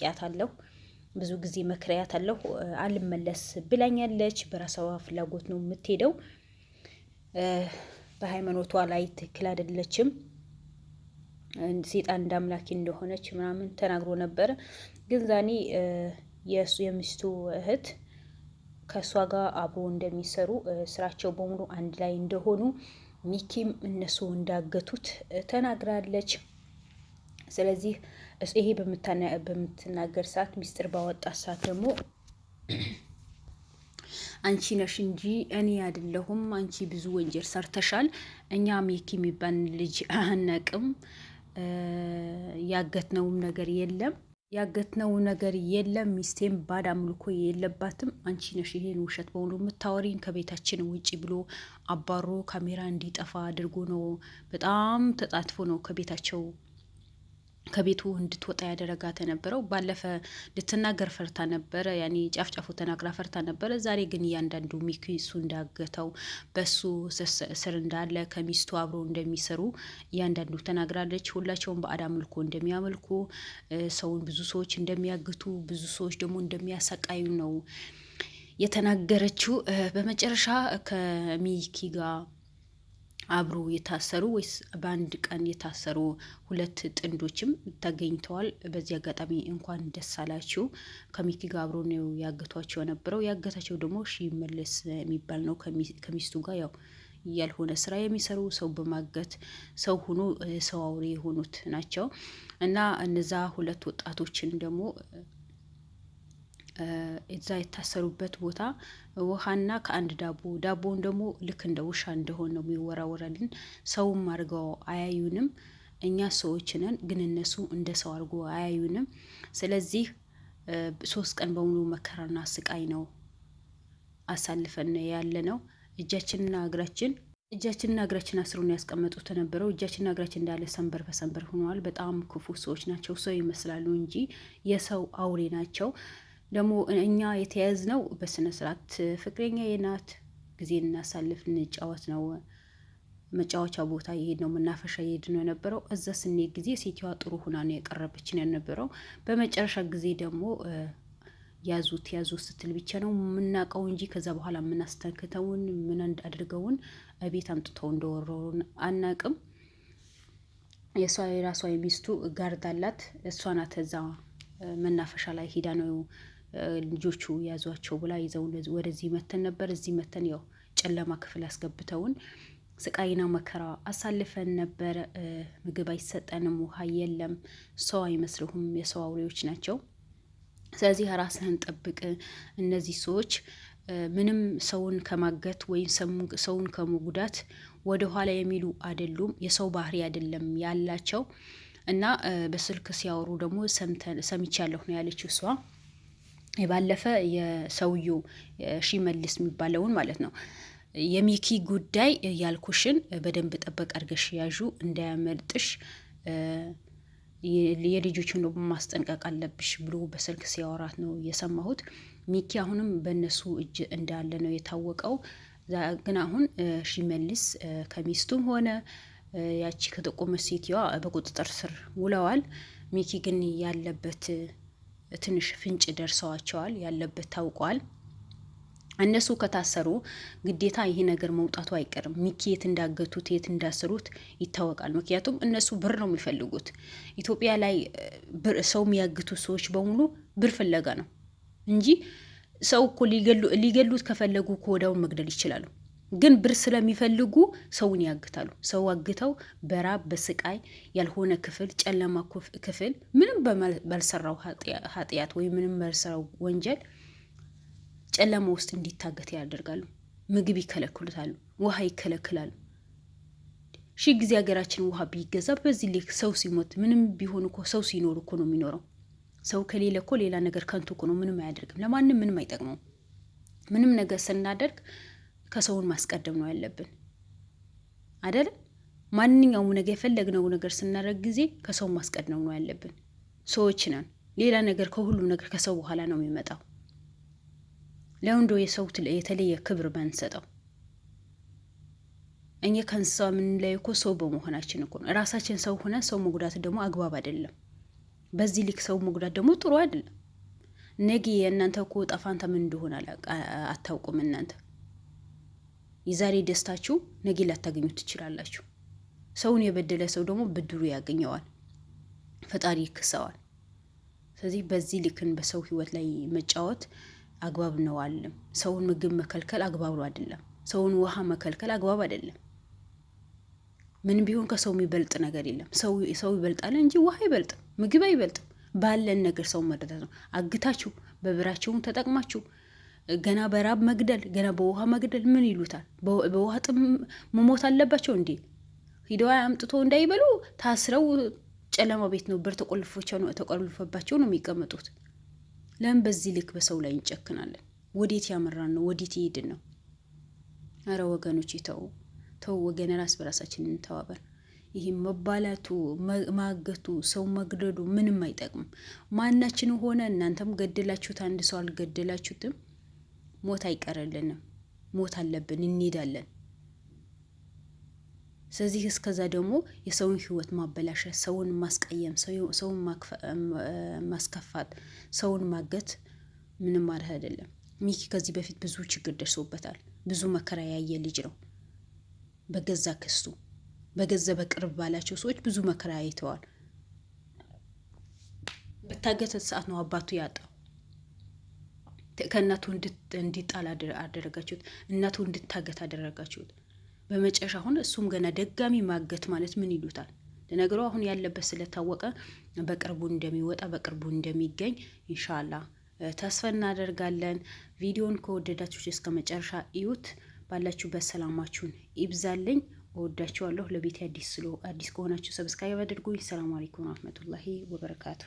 አስጠንቅቂያታለሁ። ብዙ ጊዜ መክሪያታለሁ። አልመለስ ብላኛለች። በራሷ ፍላጎት ነው የምትሄደው። በሃይማኖቷ ላይ ትክክል አይደለችም። ሴጣን እንዳምላኪ እንደሆነች ምናምን ተናግሮ ነበረ። ግን ዛኔ የሚስቱ እህት ከእሷ ጋር አብሮ እንደሚሰሩ ስራቸው በሙሉ አንድ ላይ እንደሆኑ ሚኪም እነሱ እንዳገቱት ተናግራለች። ስለዚህ ይሄ በምትናገር ሰዓት ሚስጥር ባወጣት ሰዓት ደግሞ አንቺ ነሽ እንጂ እኔ አይደለሁም፣ አንቺ ብዙ ወንጀል ሰርተሻል፣ እኛ ሚኪ የሚባል ልጅ አናቅም፣ ያገትነው ነገር የለም፣ ሚስቴም ባድ አምልኮ የለባትም፣ አንቺ ነሽ ይሄን ውሸት በሙሉ የምታወሪኝ፣ ከቤታችን ውጪ ብሎ አባሮ ካሜራ እንዲጠፋ አድርጎ ነው። በጣም ተጣጥፎ ነው ከቤቱ እንድትወጣ ያደረጋት የነበረው። ባለፈ ልትናገር ፈርታ ነበረ፣ ያኔ ጫፍጫፉ ተናግራ ፈርታ ነበረ። ዛሬ ግን እያንዳንዱ ሚኪ እሱ እንዳገተው በሱ ስር እንዳለ ከሚስቱ አብሮ እንደሚሰሩ እያንዳንዱ ተናግራለች። ሁላቸውም በአድ አምልኮ እንደሚያመልኩ፣ ሰውን ብዙ ሰዎች እንደሚያግቱ፣ ብዙ ሰዎች ደግሞ እንደሚያሰቃዩ ነው የተናገረችው። በመጨረሻ ከሚኪ ጋር አብሮ የታሰሩ ወይስ በአንድ ቀን የታሰሩ ሁለት ጥንዶችም ተገኝተዋል። በዚህ አጋጣሚ እንኳን ደስ አላችሁ። ከሚኪ ጋር አብሮ ነው ያገቷቸው የነበረው። ያገታቸው ደግሞ ሽመልስ የሚባል ነው። ከሚስቱ ጋር ያው ያልሆነ ስራ የሚሰሩ ሰው በማገት ሰው ሆኖ ሰው አውሬ የሆኑት ናቸው። እና እነዛ ሁለት ወጣቶችን ደግሞ እዛ የታሰሩበት ቦታ ውሃና ከአንድ ዳቦውን ደግሞ ልክ እንደ ውሻ እንደሆነ ነው የሚወራወረልን። ሰውም አድርገው አያዩንም። እኛ ሰዎች ነን፣ ግን እነሱ እንደ ሰው አድርጎ አያዩንም። ስለዚህ 3 ቀን በሙሉ መከራና ስቃይ ነው አሳልፈን ያለ ነው። እጃችንና እግራችን አስሮ ነው ያስቀመጡት የነበረው። እጃችንና እግራችን እንዳለ ሰንበር በሰንበር ሆነዋል። በጣም ክፉ ሰዎች ናቸው። ሰው ይመስላሉ እንጂ የሰው አውሬ ናቸው። ደግሞ እኛ የተያዝነው በስነ ስርዓት ፍቅረኛ የናት ጊዜ እናሳልፍ እንጫወት ነው። መጫወቻ ቦታ ይሄድ ነው፣ መናፈሻ ይሄድ ነው የነበረው። እዛ ስንሄድ ጊዜ ሴትዋ ጥሩ ሁና ነው የቀረበችን የነበረው። በመጨረሻ ጊዜ ደግሞ ያዙት ስትል ብቻ ነው የምናውቀው እንጂ ከዛ በኋላ የምናስተክተውን ምን አድርገውን ቤት አምጥተው እንደወረሩን አናቅም። የራሷ የሚስቱ ጋርድ አላት። እሷ ናት እዛ መናፈሻ ላይ ሂዳ ነው ልጆቹ ያዟቸው ብላ ይዘው ወደዚህ መተን ነበር። እዚህ መተን ያው ጨለማ ክፍል አስገብተውን ስቃይና መከራ አሳልፈን ነበር። ምግብ አይሰጠንም፣ ውሃ የለም። ሰው አይመስልሁም፣ የሰው አውሬዎች ናቸው። ስለዚህ ራስህን ጠብቅ። እነዚህ ሰዎች ምንም ሰውን ከማገት ወይም ሰውን ከመጉዳት ወደ ኋላ የሚሉ አይደሉም። የሰው ባህሪ አይደለም ያላቸው እና በስልክ ሲያወሩ ደግሞ ሰምቻለሁ ነው ያለችው እሷ። ባለፈ የሰውየው ሽመልስ የሚባለውን ማለት ነው የሚኪ ጉዳይ ያልኩሽን በደንብ ጠበቅ አድርገሽ ያዡ እንዳያመልጥሽ፣ የልጆቹን ደግሞ ማስጠንቀቅ አለብሽ ብሎ በስልክ ሲያወራት ነው የሰማሁት። ሚኪ አሁንም በእነሱ እጅ እንዳለ ነው የታወቀው። ግን አሁን ሽመልስ ከሚስቱም ሆነ ያቺ ከጠቆመች ሴትዋ በቁጥጥር ስር ውለዋል። ሚኪ ግን ያለበት ትንሽ ፍንጭ ደርሰዋቸዋል፣ ያለበት ታውቋል። እነሱ ከታሰሩ ግዴታ ይሄ ነገር መውጣቱ አይቀርም። ሚኪ የት እንዳገቱት የት እንዳሰሩት ይታወቃል። ምክንያቱም እነሱ ብር ነው የሚፈልጉት። ኢትዮጵያ ላይ ሰው የሚያግቱ ሰዎች በሙሉ ብር ፍለጋ ነው እንጂ ሰው እኮ ሊገሉት ከፈለጉ እኮ ወዲያውን መግደል ይችላሉ። ግን ብር ስለሚፈልጉ ሰውን ያግታሉ። ሰው አግተው በራብ በስቃይ ያልሆነ ክፍል ጨለማ ክፍል ምንም ባልሰራው ኃጢአት ወይም ምንም ባልሰራው ወንጀል ጨለማ ውስጥ እንዲታገት ያደርጋሉ። ምግብ ይከለክሉታሉ፣ ውሃ ይከለክላሉ። ሺህ ጊዜ ሀገራችን ውሃ ቢገዛ በዚህ ልክ ሰው ሲሞት ምንም ቢሆን እኮ ሰው ሲኖር እኮ ነው የሚኖረው። ሰው ከሌለ እኮ ሌላ ነገር ከንቱ እኮ ነው፣ ምንም አያደርግም፣ ለማንም ምንም አይጠቅመው። ምንም ነገር ስናደርግ ከሰውን ማስቀደም ነው ያለብን አይደለም። ማንኛውም ነገር የፈለግነው ነገር ስናደርግ ጊዜ ከሰው ማስቀደም ነው ያለብን። ሰዎች ነን። ሌላ ነገር ከሁሉም ነገር ከሰው በኋላ ነው የሚመጣው። ለወንዶ የሰው የተለየ ክብር ባንሰጠው። እኛ ከእንስሳ የምንለየው እኮ ሰው በመሆናችን እኮ ነው። ራሳችን ሰው ሆነ ሰው መጉዳት ደግሞ አግባብ አይደለም። በዚህ ልክ ሰው መጉዳት ደግሞ ጥሩ አይደለም። ነገ የእናንተ እኮ ጣፋንታ ምን እንደሆነ አታውቁም። እናንተ የዛሬ ደስታችሁ ነገ ላታገኙት ትችላላችሁ። ሰውን የበደለ ሰው ደግሞ ብድሩ ያገኘዋል፣ ፈጣሪ ይክሰዋል። ስለዚህ በዚህ ልክን በሰው ህይወት ላይ መጫወት አግባብ ነው አለም። ሰውን ምግብ መከልከል አግባብ ነው አይደለም። ሰውን ውሃ መከልከል አግባብ አይደለም። ምን ቢሆን ከሰው የሚበልጥ ነገር የለም። ሰው ይበልጣል እንጂ ውሃ አይበልጥም፣ ምግብ አይበልጥም። ባለን ነገር ሰው መረዳት ነው። አግታችሁ በብራቸውን ተጠቅማችሁ ገና በራብ መግደል፣ ገና በውሃ መግደል ምን ይሉታል? በውሃ ጥም መሞት አለባቸው እንዴ? ሂደዋ አምጥቶ እንዳይበሉ ታስረው ጨለማ ቤት ነው በር ተቆልፎባቸው ነው የሚቀመጡት። ለምን በዚህ ልክ በሰው ላይ እንጨክናለን? ወዴት ያመራን ነው? ወዴት ይሄድን ነው? አረ ወገኖች ተው ወገን፣ ራስ በራሳችን እንተባበር። ይሄ መባላቱ ማገቱ ሰው መግደሉ ምንም አይጠቅም። ማናችን ሆነ እናንተም ገደላችሁት አንድ ሰው አልገደላችሁትም ሞት አይቀርልንም። ሞት አለብን፣ እንሄዳለን። ስለዚህ እስከዛ ደግሞ የሰውን ህይወት ማበላሸት፣ ሰውን ማስቀየም፣ ሰውን ማስከፋት፣ ሰውን ማገት ምንም ማለት አይደለም። ሚኪ ከዚህ በፊት ብዙ ችግር ደርሶበታል። ብዙ መከራ ያየ ልጅ ነው። በገዛ ክስቱ በገዛ በቅርብ ባላቸው ሰዎች ብዙ መከራ አይተዋል። በታገተ ሰዓት ነው አባቱ ያጣው። ከእናቱ እንዲጣል አደረጋችሁት። እናቱ እንድታገት አደረጋችሁት። በመጨረሻ አሁን እሱም ገና ደጋሚ ማገት ማለት ምን ይሉታል? ለነገሩ አሁን ያለበት ስለታወቀ በቅርቡ እንደሚወጣ በቅርቡ እንደሚገኝ ኢንሻአላህ ተስፋ እናደርጋለን። ቪዲዮን ከወደዳችሁ እስከ መጨረሻ እዩት። ባላችሁበት ሰላማችሁን ይብዛልኝ። እወዳችኋለሁ። ለቤት አዲስ ከሆናችሁ ሰብስክራይብ አድርጉኝ። ሰላም አለይኩም ወራህመቱላሂ ወበረካቱ።